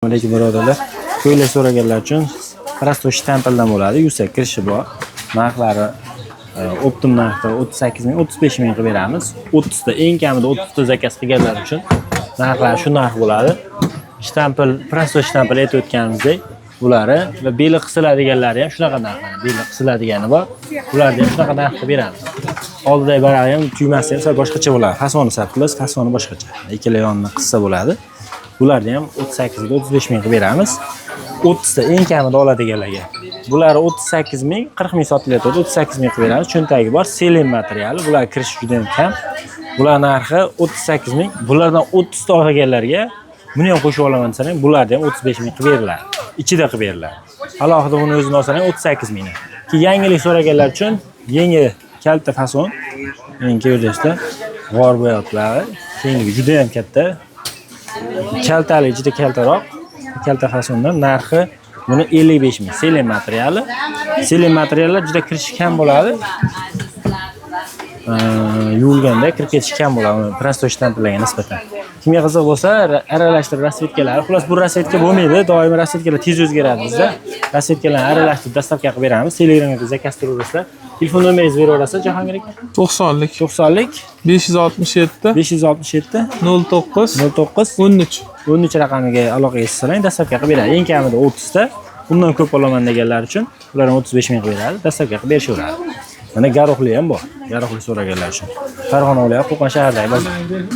Assalomu birodarlar. Ko'ylak so'raganlar uchun prostoy shtampeldan bo'ladi. Yuksak kirishi bor. Narxlari optim narxda 38 ming, 35 ming qilib beramiz. 30 ta, eng kamida 30 ta zakaz qilganlar uchun narxlar shu narx bo'ladi. Shtampel, prostoy shtampel aytib o'tganimizdek, bulari va beli qisiladiganlari ham shunaqa narxlar. Beli qisiladigani bor. Ularni ham shunaqa narxda beramiz. Oldidagi baraq ham tuymasi ham sal boshqacha bo'ladi. Fasoni sal qilasiz, fasoni boshqacha. Ikkala yonini qissa bo'ladi. Bularni ham 38 ga 35 ming qilib beramiz. 30 ta eng kamida oladiganlarga. Bular 38 ming, 40 ming sotilyapti. 38 ming qilib beramiz. Cho'ntagi bor, selen materiali. Bular kirish juda ham kam. Bular narxi 38 ming. Bulardan 30 ta olganlarga buni ham qo'shib olaman desang, bularni ham 35 ming qilib beriladi. Ichida qilib beriladi. Alohida buni o'zini olsang 38 ming. Ki yangilik so'raganlar uchun yangi kalta fason, yangi ko'rishda g'or bo'yoqlari, kengligi juda ham katta. Kaltali juda kaltaroq. Kalta fasondan narxi buni 55 ming. Selen materiali. Selen materiallar juda kirishi kam bo'ladi. Yuvilganda kirib ketishi kam bo'ladi. Prostoy shtampellarga nisbatan. Kimga qiziq bo'lsa, aralashtirib rasvetkalar. Xullas bu rasvetka bo'lmaydi. Doim rasvetkalar tez o'zgaradi bizda. Rasvetkalarni aralashtirib dastavka qilib beramiz. Telegramga zakaz turaverasizlar. Telefon nomeringizni beraverasiz Jahongir aka? 90lik 90lik 567 567 09 09 13 13 raqamiga aloqaga chiqsang, dastavka qilib beradi. Eng kamida 30 ta. Bundan ko'p olaman deganlar uchun ularni 35 ming qilib beradi. Dastavka qilib berishaveradi. Mana garoqli ham bor. Garoqli so'raganlar uchun. Farg'ona viloyati Qo'qon shahridagi bozor.